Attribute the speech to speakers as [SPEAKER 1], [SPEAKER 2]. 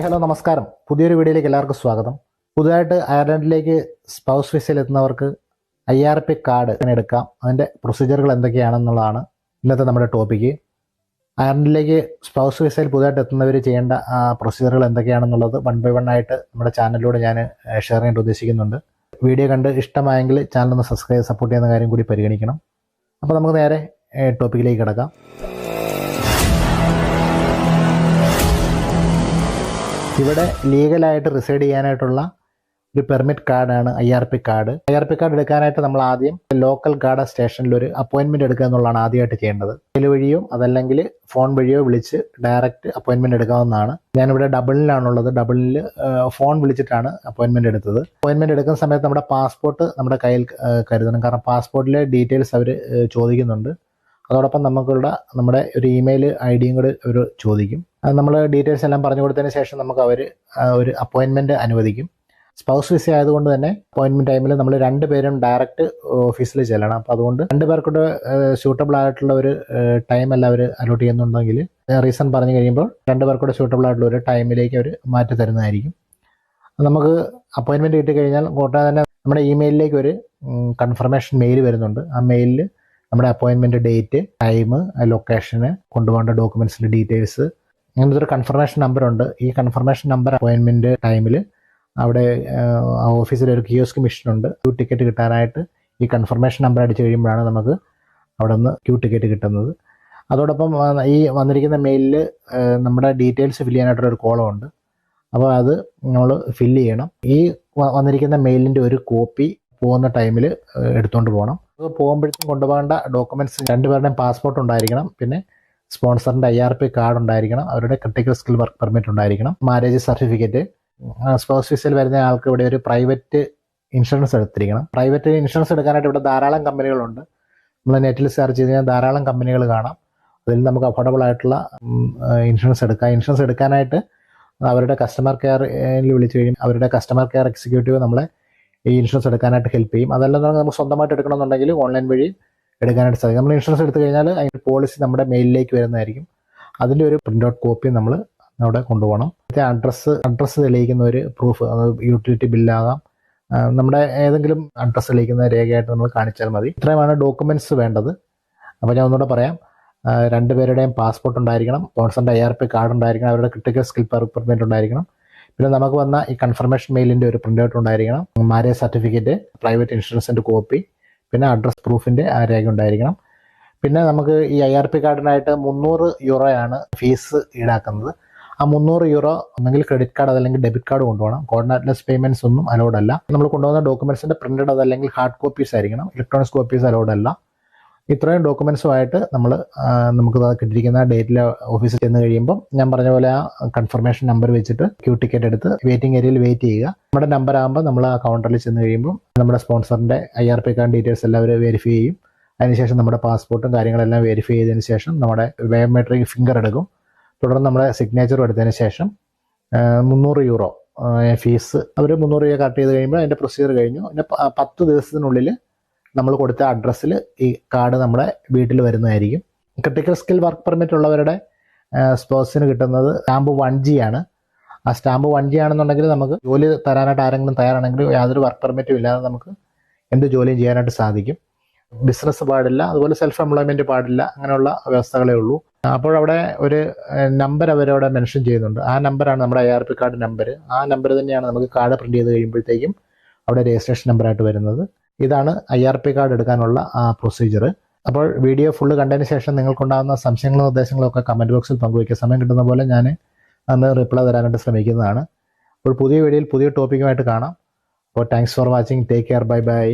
[SPEAKER 1] Hello നമസ്കാരം. പുതിയൊരു വീഡിയോയിലേക്ക് എല്ലാവർക്കും സ്വാഗതം. പുതുതായിട്ട് അയർലൻഡിലേക്ക് സ്പൗസ് വിസയിൽ എത്തുന്നവർക്ക് IRP കാർഡ് എങ്ങനെ എടുക്കാം, അതിൻ്റെ പ്രൊസീജിയറുകൾ എന്തൊക്കെയാണെന്നുള്ളതാണ് ഇന്നത്തെ നമ്മുടെ ടോപ്പിക്ക്. അയർലൻഡിലേക്ക് സ്പൗസ് വിസയിൽ പുതുതായിട്ട് എത്തുന്നവർ ചെയ്യേണ്ട പ്രൊസീജിയറുകൾ എന്തൊക്കെയാണെന്നുള്ളത് 1 by 1 ആയിട്ട് നമ്മുടെ ചാനലിലൂടെ ഞാൻ ഷെയർ ചെയ്യാൻ ഉദ്ദേശിക്കുന്നുണ്ട്. വീഡിയോ കണ്ട് ഇഷ്ടമായെങ്കിൽ ചാനലൊന്ന് സബ്സ്ക്രൈബ് സപ്പോർട്ട് ചെയ്യുന്ന കാര്യം കൂടി പരിഗണിക്കണം. അപ്പോൾ നമുക്ക് നേരെ ടോപ്പിക്കിലേക്ക് കിടക്കാം. ഇവിടെ ലീഗലായിട്ട് റിസൈഡ് ചെയ്യാനായിട്ടുള്ള ഒരു പെർമിറ്റ് കാർഡാണ് IRP കാർഡ്. IRP കാർഡ് എടുക്കാനായിട്ട് നമ്മൾ ആദ്യം ലോക്കൽ ഗാർഡ് സ്റ്റേഷനിൽ ഒരു അപ്പോയിൻമെൻറ്റ് എടുക്കുക എന്നുള്ളതാണ് ആദ്യമായിട്ട് ചെയ്യേണ്ടത്. മെയിൽ വഴിയോ അതല്ലെങ്കിൽ ഫോൺ വഴിയോ വിളിച്ച് ഡയറക്റ്റ് അപ്പോയിൻമെൻറ്റ് എടുക്കാവുന്നതാണ്. ഞാനിവിടെ ഡബിളിലാണുള്ളത്. ഡബിളിൽ ഫോൺ വിളിച്ചിട്ടാണ് അപ്പോയിൻമെൻറ്റ് എടുത്തത്. അപ്പോയിൻമെൻറ്റ് എടുക്കുന്ന സമയത്ത് നമ്മുടെ പാസ്പോർട്ട് നമ്മുടെ കയ്യിൽ കരുതണം. കാരണം പാസ്പോർട്ടിലെ ഡീറ്റെയിൽസ് അവർ ചോദിക്കുന്നുണ്ട്. അതോടൊപ്പം നമ്മുടെ ഒരു ഇമെയിൽ ID കൂടി അവർ ചോദിക്കും. അത് നമ്മൾ ഡീറ്റെയിൽസ് എല്ലാം പറഞ്ഞു കൊടുത്തതിന് ശേഷം നമുക്ക് അവർ ഒരു അപ്പോയിൻമെൻറ്റ് അനുവദിക്കും. സ്പൗസ് വിസ ആയതുകൊണ്ട് തന്നെ അപ്പോയിൻമെൻറ്റ് ടൈമിൽ നമ്മൾ 2 പേരും ഡയറക്റ്റ് ഓഫീസിൽ ചെല്ലണം. അപ്പോൾ അതുകൊണ്ട് 2 പേർക്കൂടെ സ്യൂട്ടബിൾ ആയിട്ടുള്ള ഒരു ടൈം എല്ലാം അവർ അലോട്ട് ചെയ്യുന്നുണ്ടെങ്കിൽ റീസൺ പറഞ്ഞു കഴിയുമ്പോൾ 2 പേർക്കൂടെ സ്യൂട്ടബിൾ ആയിട്ടുള്ള ഒരു ടൈമിലേക്ക് അവർ മാറ്റി തരുന്നതായിരിക്കും. നമുക്ക് അപ്പോയിൻമെൻറ്റ് കിട്ടിക്കഴിഞ്ഞാൽ കൂട്ടാതെ തന്നെ നമ്മുടെ ഇമെയിലിലേക്ക് ഒരു കൺഫർമേഷൻ മെയിൽ വരുന്നുണ്ട്. ആ മെയിലിൽ നമ്മുടെ അപ്പോയിൻമെൻറ്റ് ഡേറ്റ്, ടൈം, ലൊക്കേഷന്, കൊണ്ടുപോകേണ്ട ഡോക്യുമെൻറ്റ്സിൻ്റെ ഡീറ്റെയിൽസ്, അങ്ങനത്തെ ഒരു കൺഫർമേഷൻ നമ്പറുണ്ട്. ഈ കൺഫർമേഷൻ നമ്പർ അപ്പോയിൻമെൻറ്റ് ടൈമിൽ അവിടെ ഓഫീസിൽ ഒരു കിയോസ്ക് മെഷീനുണ്ട്. ക്യൂ ടിക്കറ്റ് കിട്ടാനായിട്ട് ഈ കൺഫർമേഷൻ നമ്പർ അടിച്ചു കഴിയുമ്പോഴാണ് നമുക്ക് അവിടെ നിന്ന് ക്യൂ ടിക്കറ്റ് കിട്ടുന്നത്. അതോടൊപ്പം ഈ വന്നിരിക്കുന്ന മെയിലിൽ നമ്മുടെ ഡീറ്റെയിൽസ് ഫില്ല് ചെയ്യാനായിട്ടൊരു കോളമുണ്ട്. അപ്പോൾ അത് നമ്മൾ ഫില്ല് ചെയ്യണം. ഈ വന്നിരിക്കുന്ന മെയിലിൻ്റെ ഒരു കോപ്പി പോകുന്ന ടൈമിൽ എടുത്തുകൊണ്ട് പോകണം. അത് പോകുമ്പോഴത്തേക്കും കൊണ്ടുപോകേണ്ട ഡോക്യുമെൻറ്റ്സ് 2 പേരുടെയും പാസ്പോർട്ട് ഉണ്ടായിരിക്കണം, പിന്നെ സ്പോൺസറിൻ്റെ IRP കാർഡ് ഉണ്ടായിരിക്കണം, അവരുടെ ക്രിട്ടിക്കൽ സ്കിൽ വർക്ക് പെർമിറ്റ് ഉണ്ടായിരിക്കണം, മാരേജ് സർട്ടിഫിക്കറ്റ്. സ്പൗസ് വിസയിൽ വരുന്ന ആൾക്ക് ഇവിടെ ഒരു പ്രൈവറ്റ് ഇൻഷുറൻസ് എടുത്തിരിക്കണം. പ്രൈവറ്റ് ഇൻഷുറൻസ് എടുക്കാനായിട്ട് ഇവിടെ ധാരാളം കമ്പനികളുണ്ട്. നമ്മൾ നെറ്റിൽ സെർച്ച് ചെയ്ത് കഴിഞ്ഞാൽ ധാരാളം കമ്പനികൾ കാണാം. അതിൽ നമുക്ക് അഫോർഡബിൾ ആയിട്ടുള്ള ഇൻഷുറൻസ് എടുക്കാം. ഇൻഷുറൻസ് എടുക്കാനായിട്ട് അവരുടെ കസ്റ്റമർ കെയറിൽ വിളിച്ചു കഴിയും. അവരുടെ കസ്റ്റമർ കെയർ എക്സിക്യൂട്ടീവ് നമ്മളെ ഈ ഇൻഷുറൻസ് എടുക്കാനായിട്ട് ഹെൽപ്പ് ചെയ്യും. അതല്ല നമുക്ക് സ്വന്തമായിട്ട് എടുക്കണമെന്നുണ്ടെങ്കിൽ ഓൺലൈൻ വഴി എടുക്കാനായിട്ട് സാധിക്കും. നമ്മൾ ഇൻഷുറൻസ് എടുത്തു കഴിഞ്ഞാൽ അതിൻ്റെ പോളിസി നമ്മുടെ മെയിലിലേക്ക് വരുന്നതായിരിക്കും. അതിൻ്റെ ഒരു പ്രിൻ്റ് ഔട്ട് കോപ്പി നമ്മൾ അവിടെ കൊണ്ടുപോകണം. അഡ്രസ്സ് തെളിയിക്കുന്ന ഒരു പ്രൂഫ്, അത് യൂട്ടിലിറ്റി ബില്ലാകാം, നമ്മുടെ ഏതെങ്കിലും അഡ്രസ്സ് തെളിയിക്കുന്ന രേഖയായിട്ട് നമ്മൾ കാണിച്ചാൽ മതി. ഇത്രയുമാണ് ഡോക്യുമെൻറ്റ്സ് വേണ്ടത്. അപ്പോൾ ഞാൻ ഒന്നുകൂടെ പറയാം. 2 പേരുടെയും പാസ്പോർട്ട് ഉണ്ടായിരിക്കണം, സ്പോൺസറിൻ്റെ IRP കാർഡ് ഉണ്ടായിരിക്കണം, അവരുടെ ക്രിട്ടിക്കൽ സ്കിൽ പെർമിറ്റ് ഉണ്ടായിരിക്കണം, പിന്നെ നമുക്ക് വന്ന ഈ കൺഫർമേഷൻ മെയിലിൻ്റെ ഒരു പ്രിൻ്റ് ഔട്ട് ഉണ്ടായിരിക്കണം, മാരേജ് സർട്ടിഫിക്കറ്റ്, പ്രൈവറ്റ് ഇൻഷുറൻസിൻ്റെ കോപ്പി, പിന്നെ അഡ്രസ് പ്രൂഫിൻ്റെ ആ രേഖ ഉണ്ടായിരിക്കണം. പിന്നെ നമുക്ക് ഈ IRP കാർഡിനായിട്ട് 300 യൂറോയാണ് ഫീസ് ഈടാക്കുന്നത്. ആ 300 യൂറോ ഒന്നെങ്കിൽ ക്രെഡിറ്റ് കാർഡ് അതല്ലെങ്കിൽ ഡെബിറ്റ് കാർഡ് കൊണ്ടുപോകണം. കോർഡിനേറ്റ്ലെസ് പേയ്മെൻറ്റ്സ് ഒന്നും അലൗഡ് അല്ല. നമ്മൾ കൊണ്ടുപോകുന്ന ഡോക്യുമെൻറ്റ്സിൻ്റെ പ്രിൻ്റഡ് അതല്ലെങ്കിൽ ഹാർഡ് കോപ്പീസ് ആയിരിക്കണം. ഇലക്ട്രോണിക്സ് കോപ്പീസ് അലൗഡ് അല്ല. ഇത്രയും ഡോക്യുമെൻറ്റ്സുമായിട്ട് നമുക്ക് കിട്ടിയിരിക്കുന്ന ഡേറ്റിൽ ഓഫീസിൽ ചെന്ന് കഴിയുമ്പോൾ ഞാൻ പറഞ്ഞ പോലെ ആ കൺഫർമേഷൻ നമ്പർ വെച്ചിട്ട് ക്യൂ ടിക്കറ്റ് എടുത്ത് വെയിറ്റിംഗ് ഏരിയയിൽ വെയിറ്റ് ചെയ്യുക. നമ്മുടെ നമ്പർ ആകുമ്പോൾ നമ്മൾ ആ കൗണ്ടറിൽ ചെന്ന് കഴിയുമ്പോൾ നമ്മുടെ സ്പോൺസറിൻ്റെ IRP കാർഡ് ഡീറ്റെയിൽസ് എല്ലാം അവർ വെരിഫൈ ചെയ്യും. അതിനുശേഷം നമ്മുടെ പാസ്പോർട്ടും കാര്യങ്ങളെല്ലാം വെരിഫൈ ചെയ്തതിന് ശേഷം നമ്മുടെ ബയോമെട്രിക് ഫിംഗർ എടുക്കും. തുടർന്ന് നമ്മുടെ സിഗ്നേച്ചറും എടുത്തതിന് ശേഷം 300 യൂറോ ഫീസ് അവർ 300 രൂപ കട്ട് ചെയ്ത് കഴിയുമ്പോൾ അതിൻ്റെ പ്രൊസീജിയർ കഴിഞ്ഞു. പിന്നെ 10 ദിവസത്തിനുള്ളിൽ നമ്മൾ കൊടുത്ത അഡ്രസ്സിൽ ഈ കാർഡ് നമ്മുടെ വീട്ടിൽ വരുന്നതായിരിക്കും. ക്രിട്ടിക്കൽ സ്കിൽ വർക്ക് പെർമിറ്റ് ഉള്ളവരുടെ സ്പോൺസിന് കിട്ടുന്നത് സ്റ്റാമ്പ് 1G ആണ്. ആ സ്റ്റാമ്പ് 1G ആണെന്നുണ്ടെങ്കിൽ നമുക്ക് ജോലി തരാനായിട്ട് ആരെങ്കിലും തയ്യാറാണെങ്കിൽ യാതൊരു വർക്ക് പെർമിറ്റും ഇല്ലാതെ നമുക്ക് എന്ത് ജോലിയും ചെയ്യാനായിട്ട് സാധിക്കും. ബിസിനസ് പാടില്ല, അതുപോലെ സെൽഫ് എംപ്ലോയ്മെൻറ്റ് പാടില്ല, അങ്ങനെയുള്ള വ്യവസ്ഥകളേ ഉള്ളൂ. അപ്പോൾ അവിടെ ഒരു നമ്പർ അവരവിടെ മെൻഷൻ ചെയ്യുന്നുണ്ട്. ആ നമ്പറാണ് നമ്മുടെ IRP കാർഡ് നമ്പർ. ആ നമ്പർ തന്നെയാണ് നമുക്ക് കാർഡ് പ്രിൻറ്റ് ചെയ്ത് കഴിയുമ്പോഴത്തേക്കും അവിടെ രജിസ്ട്രേഷൻ നമ്പറായിട്ട് വരുന്നത്. ഇതാണ് IRP കാർഡ് എടുക്കാനുള്ള ആ പ്രൊസീജിയർ. അപ്പോൾ വീഡിയോ ഫുള്ള് കണ്ടതിന് ശേഷം നിങ്ങൾക്കുണ്ടാകുന്ന സംശയങ്ങളും നിർദ്ദേശങ്ങളും ഒക്കെ കമൻറ്റ് ബോക്സിൽ പങ്കുവയ്ക്കുക. സമയം കിട്ടുന്ന പോലെ ഞാൻ അന്ന് റിപ്ലൈ തരാനായിട്ട് ശ്രമിക്കുന്നതാണ്. അപ്പോൾ പുതിയ വീഡിയോയിൽ പുതിയ ടോപ്പിക്കുമായിട്ട് കാണാം. അപ്പോൾ thanks for watching. Take care. Bye bye.